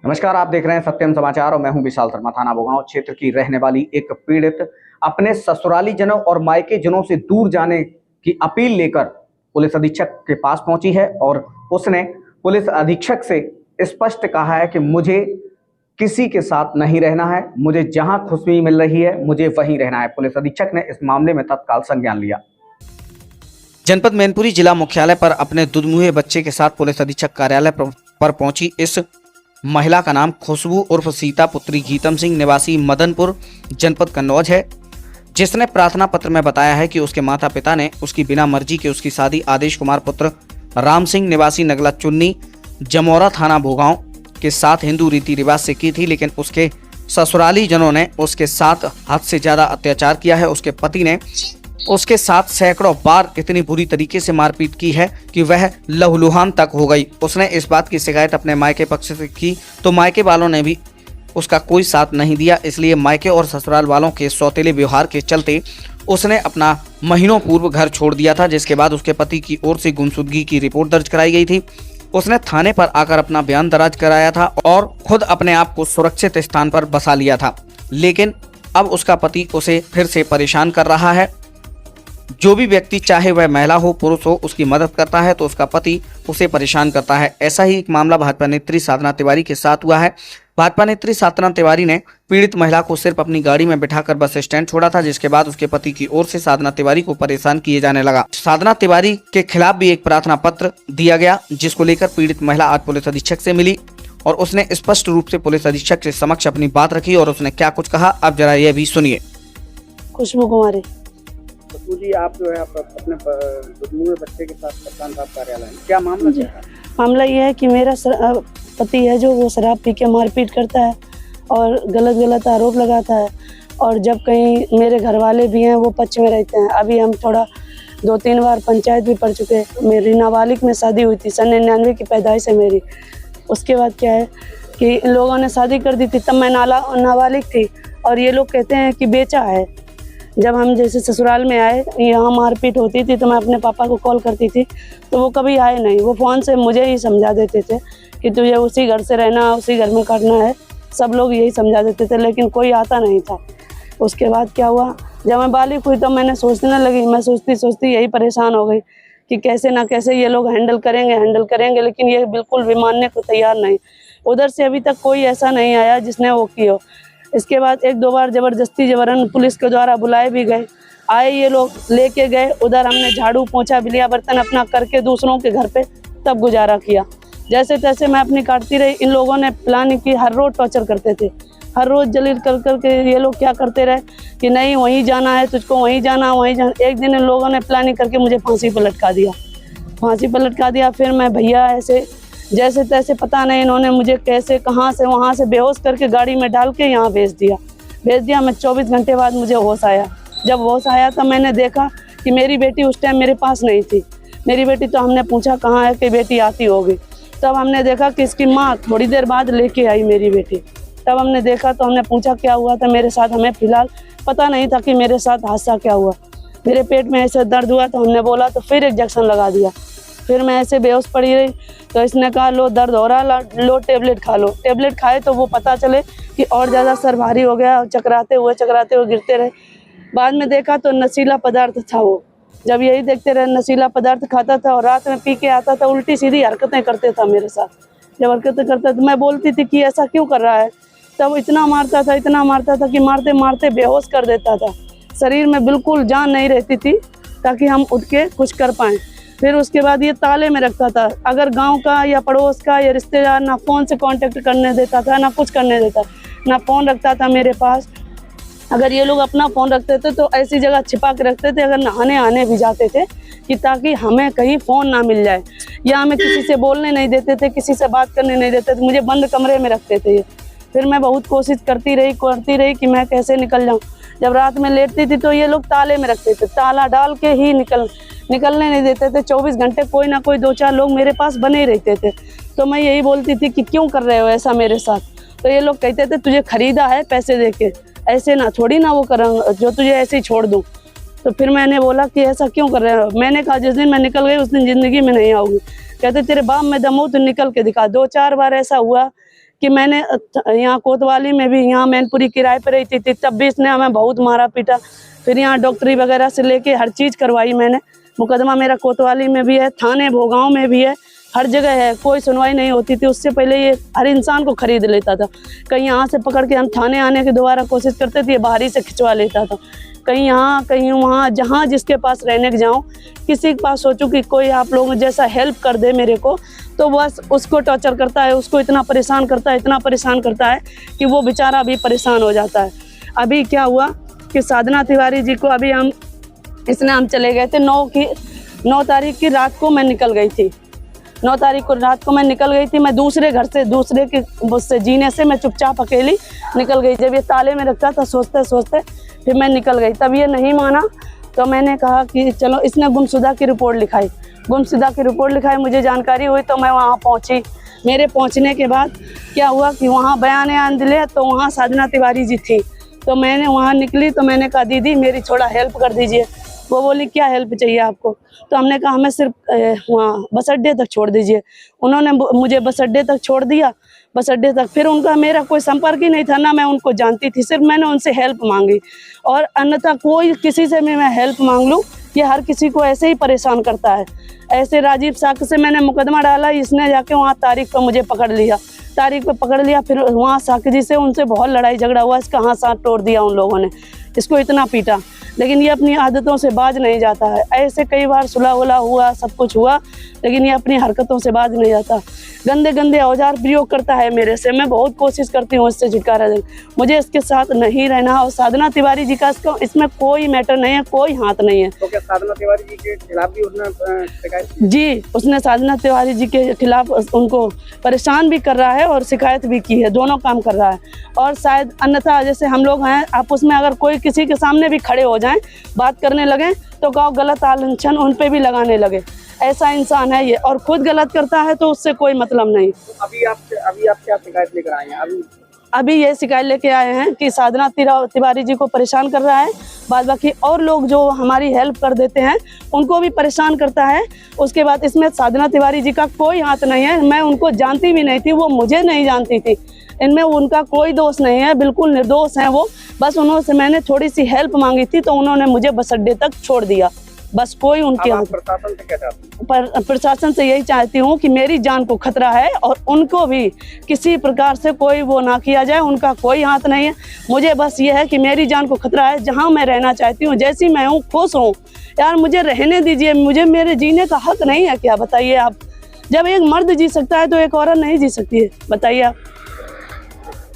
नमस्कार, आप देख रहे हैं सत्यम समाचार और मैं हूं विशाल शर्मा। थाना भोगांव क्षेत्र की रहने वाली एक पीड़ित अपने ससुराली जनों और मायके जनों से दूर जाने की अपील लेकर पुलिस अधीक्षक के पास पहुंची है और उसने पुलिस अधीक्षक से स्पष्ट कहा है कि मुझे किसी के साथ नहीं रहना है, मुझे जहां खुशी मिल रही है मुझे वहीं रहना है। पुलिस अधीक्षक ने इस मामले में तत्काल संज्ञान लिया। जनपद मैनपुरी जिला मुख्यालय पर अपने दुधमुहे बच्चे के साथ पुलिस अधीक्षक कार्यालय पर पहुंची इस महिला का नाम खुशबू उर्फ सीता पुत्री गीतम सिंह निवासी मदनपुर जनपद कन्नौज है, जिसने प्रार्थना पत्र में बताया है कि उसके माता पिता ने उसकी बिना मर्जी के उसकी शादी आदेश कुमार पुत्र राम सिंह निवासी नगला चुन्नी जमोरा थाना भोगांव के साथ हिंदू रीति रिवाज से की थी, लेकिन उसके ससुराली जनों ने उसके साथ हद से ज्यादा अत्याचार किया है। उसके पति ने उसके साथ सैकड़ों बार इतनी बुरी तरीके से मारपीट की है कि वह लहूलुहान तक हो गई। उसने इस बात की शिकायत अपने मायके पक्ष से की तो मायके वालों ने भी उसका कोई साथ नहीं दिया, इसलिए मायके और ससुराल वालों के सौतेले व्यवहार के चलते उसने अपना महीनों पूर्व घर छोड़ दिया था, जिसके बाद उसके पति की ओर से गुमशुदगी की रिपोर्ट दर्ज कराई गई थी। उसने थाने पर आकर अपना बयान दर्ज कराया था और खुद अपने आप को सुरक्षित स्थान पर बसा लिया था, लेकिन अब उसका पति उसे फिर से परेशान कर रहा है। जो भी व्यक्ति चाहे वह महिला हो पुरुष हो उसकी मदद करता है तो उसका पति उसे परेशान करता है। ऐसा ही एक मामला भाजपा नेत्री साधना तिवारी के साथ हुआ है। भाजपा नेत्री साधना तिवारी ने पीड़ित महिला को सिर्फ अपनी गाड़ी में बिठाकर बस स्टैंड छोड़ा था, जिसके बाद उसके पति की ओर से साधना तिवारी को परेशान किए जाने लगा। साधना तिवारी के खिलाफ भी एक प्रार्थना पत्र दिया गया, जिसको लेकर पीड़ित महिला आज पुलिस अधीक्षक से मिली और उसने स्पष्ट रूप से पुलिस अधीक्षक के समक्ष अपनी बात रखी और उसने क्या कुछ कहा अब जरा यह भी सुनिए। खुशबू कुमारी जी, आप जो है अपने दुधमुहे बच्चे के साथ कप्तान साहब कार्यालय में क्या मामला है? मामला ये है कि मेरा पति है जो वो शराब पी के मारपीट करता है और गलत आरोप लगाता है, और जब कहीं मेरे घर वाले भी हैं वो पक्ष में रहते हैं। अभी हम थोड़ा 2-3 बार पंचायत भी पढ़ चुके हैं। मेरी नाबालिग में शादी हुई थी, सन 99 की पैदाइश है मेरी। उसके बाद क्या है कि इन लोगों ने शादी कर दी थी, तब मैं नाबालिग थी और ये लोग कहते हैं कि बेचा है। जब हम जैसे ससुराल में आए, यहाँ मारपीट होती थी तो मैं अपने पापा को कॉल करती थी तो वो कभी आए नहीं। वो फ़ोन से मुझे ही समझा देते थे कि तुझे उसी घर से रहना, उसी घर में करना है, सब लोग यही समझा देते थे, लेकिन कोई आता नहीं था। उसके बाद क्या हुआ, जब मैं बालिग हुई तो मैंने सोचने लगी, मैं सोचती यही परेशान हो गई कि कैसे ना कैसे ये लोग हैंडल करेंगे, लेकिन ये बिल्कुल भी मानने को तैयार नहीं। उधर से अभी तक कोई ऐसा नहीं आया जिसने वो किया हो। इसके बाद 1-2 बार ज़बरदस्ती जबरन पुलिस के द्वारा बुलाए भी गए, आए ये लोग लेके गए। उधर हमने झाड़ू पोंछा भी लिया, बर्तन अपना करके दूसरों के घर पे तब गुजारा किया। जैसे तैसे मैं अपनी काटती रही। इन लोगों ने प्लानिंग की, हर रोज टॉर्चर करते थे, हर रोज जलील कर के ये लोग क्या करते रहे कि नहीं वहीं जाना है तुझको, वहीं जाना। एक दिन इन लोगों ने प्लानिंग करके मुझे फांसी पर लटका दिया। फिर मैं भैया ऐसे जैसे तैसे पता नहीं इन्होंने मुझे कैसे कहाँ से वहाँ से बेहोश करके गाड़ी में डाल के यहाँ भेज दिया। मैं 24 घंटे बाद मुझे होश आया। जब होश आया तो मैंने देखा कि मेरी बेटी उस टाइम मेरे पास नहीं थी। मेरी बेटी तो हमने पूछा कहाँ है कि बेटी आती होगी, तब हमने देखा कि इसकी माँ थोड़ी देर बाद लेके आई मेरी बेटी। तब हमने देखा तो हमने पूछा क्या हुआ था मेरे साथ। हमें फिलहाल पता नहीं था कि मेरे साथ हादसा क्या हुआ। मेरे पेट में ऐसे दर्द हुआ तो हमने बोला तो फिर इंजेक्शन लगा दिया। फिर मैं ऐसे बेहोश पड़ी रही तो इसने कहा लो दर्द हो रहा, लो टेबलेट खा लो। टेबलेट खाए तो वो पता चले कि और ज़्यादा सर भारी हो गया और चकराते हुए गिरते रहे। बाद में देखा तो नशीला पदार्थ था वो। जब यही देखते रहे, नशीला पदार्थ खाता था और रात में पी के आता था, उल्टी सीधी हरकतें करते था मेरे साथ। जब हरकतें करता तो मैं बोलती थी कि ऐसा क्यों कर रहा है, तब इतना मारता था कि मारते मारते बेहोश कर देता था। शरीर में बिल्कुल जान नहीं रहती थी ताकि हम उठ के कुछ कर पाएँ। फिर उसके बाद ये ताले में रखता था। अगर गांव का या पड़ोस का या रिश्तेदार ना फ़ोन से कांटेक्ट करने देता था, ना कुछ करने देता, ना फ़ोन रखता था मेरे पास। अगर ये लोग अपना फ़ोन रखते थे तो ऐसी जगह छिपा के रखते थे, अगर नहाने आने भी जाते थे कि ताकि हमें कहीं फ़ोन ना मिल जाए, या हमें किसी से बोलने नहीं देते थे, किसी से बात करने नहीं देते थे। मुझे बंद कमरे में रखते थे ये। फिर मैं बहुत कोशिश करती रही कि मैं कैसे निकल जाऊँ। जब रात में लेटती थी तो ये लोग ताले में रखते थे, ताला डाल के ही निकलने नहीं देते थे। 24 घंटे कोई ना कोई 2-4 लोग मेरे पास बने ही रहते थे। तो मैं यही बोलती थी कि क्यों कर रहे हो ऐसा मेरे साथ। तो ये लोग कहते थे तुझे खरीदा है पैसे दे के, ऐसे ना थोड़ी ना वो करूँगा जो तुझे ऐसे ही छोड़ दूँ। तो फिर मैंने बोला कि ऐसा क्यों कर रहे हो। मैंने कहा जिस दिन मैं निकल गई उस दिन ज़िंदगी में नहीं आऊँगी। कहते तेरे बाप में दम हो तो निकल के दिखा। 2-4 बार ऐसा हुआ कि मैंने यहाँ कोतवाली में भी, यहाँ मैनपुरी किराए पर रहती थी, तब भी इसने हमें बहुत मारा पीटा। फिर यहाँ डॉक्टरी वगैरह से लेके हर चीज़ करवाई मैंने। मुकदमा मेरा कोतवाली में भी है, थाने भोगांव में भी है, हर जगह है, कोई सुनवाई नहीं होती थी। उससे पहले ये हर इंसान को खरीद लेता था। कहीं यहाँ से पकड़ के हम थाने आने की दोबारा कोशिश करते थे, बाहरी से खिंचवा लेता था। कहीं यहाँ कहीं वहाँ, जहाँ जिसके पास रहने के जाऊँ, किसी के पास सोचूं कि कोई आप लोगों जैसा हेल्प कर दे मेरे को, तो बस उसको टॉर्चर करता है, उसको इतना परेशान करता है, इतना परेशान करता है कि वो बेचारा भी परेशान हो जाता है। अभी क्या हुआ कि साधना तिवारी जी को अभी हम चले गए थे 9 तारीख की रात को मैं निकल गई थी। 9 तारीख को रात को मैं निकल गई थी। मैं दूसरे घर से, दूसरे के उससे जीने से मैं चुपचाप अकेली निकल गई। जब ये ताले में रखा था, सोचते सोचते फिर मैं निकल गई। तब ये नहीं माना तो मैंने कहा कि चलो, इसने गुमशुदा की रिपोर्ट लिखाई। गुमशुदा की रिपोर्ट लिखाई, मुझे जानकारी हुई तो मैं वहाँ पहुँची। मेरे पहुँचने के बाद क्या हुआ कि वहाँ बयान दिले, तो वहाँ साधना तिवारी जी थी। तो मैंने वहाँ निकली तो मैंने कहा दीदी मेरी थोड़ा हेल्प कर दीजिए। वो बोली क्या हेल्प चाहिए आपको? तो हमने कहा हमें सिर्फ वहाँ बस अड्डे तक छोड़ दीजिए। उन्होंने मुझे बस अड्डे तक छोड़ दिया, बस अड्डे तक। फिर उनका मेरा कोई संपर्क ही नहीं था, ना मैं उनको जानती थी, सिर्फ मैंने उनसे हेल्प मांगी। और अन्यथा कोई किसी से भी मैं हेल्प मांग लूँ, ये हर किसी को ऐसे ही परेशान करता है। ऐसे राजीव साक से मैंने मुकदमा डाला, इसने जाके वहाँ तारीख पर मुझे पकड़ लिया, तारीख पे पकड़ लिया। फिर वहाँ साक जी से उनसे बहुत लड़ाई झगड़ा हुआ, इसका हाथ साथ तोड़ दिया उन लोगों ने, इसको इतना पीटा। लेकिन ये अपनी आदतों से बाज नहीं जाता है। ऐसे कई बार सुलह उलह हुआ, सब कुछ हुआ, लेकिन ये अपनी हरकतों से बाज नहीं जाता। गंदे गंदे औजार प्रयोग करता है मेरे से। मैं बहुत कोशिश करती हूँ इससे छुटकारा देने, मुझे इसके साथ नहीं रहना। और साधना तिवारी जी का इसमें कोई मैटर नहीं है, कोई हाथ नहीं है। तो क्या साधना तिवारी जी के खिलाफ भी उसने शिकायत की? जी, उसने साधना तिवारी जी के खिलाफ उनको परेशान भी कर रहा है और शिकायत भी की है, दोनों काम कर रहा है। और शायद अन्यथा जैसे हम लोग हैं आपस में, अगर कोई किसी के सामने भी खड़े हो जाएं, बात करने लगे तो गाँव गलत आलंछन उन पे भी लगाने लगे। ऐसा इंसान है ये, और खुद गलत करता है तो उससे कोई मतलब नहीं। तो अभी आप क्या शिकायत लेकर आए हैं? अभी ये शिकायत लेके आए हैं कि साधना तिवारी जी को परेशान कर रहा है, बाद बाकी और लोग जो हमारी हेल्प कर देते हैं उनको भी परेशान करता है। उसके बाद इसमें साधना तिवारी जी का कोई हाथ नहीं है। मैं उनको जानती भी नहीं थी, वो मुझे नहीं जानती थी। इनमें उनका कोई दोष नहीं है, बिल्कुल निर्दोष हैं वो। बस उन्होंने मैंने थोड़ी सी हेल्प मांगी थी तो उन्होंने मुझे बस अड्डे तक छोड़ दिया, बस। कोई उनके हाथ। प्रशासन से क्या चाहती हैं? पर प्रशासन से यही चाहती हूँ कि मेरी जान को खतरा है और उनको भी किसी प्रकार से कोई वो ना किया जाए। उनका कोई हाथ नहीं है। मुझे बस ये है कि मेरी जान को खतरा है, जहाँ मैं रहना चाहती हूँ, जैसी मैं हूँ, खुश हूँ यार, मुझे रहने दीजिए। मुझे मेरे जीने का हक नहीं है क्या? बताइए आप। जब एक मर्द जी सकता है तो एक औरत नहीं जी सकती है? बताइए आप।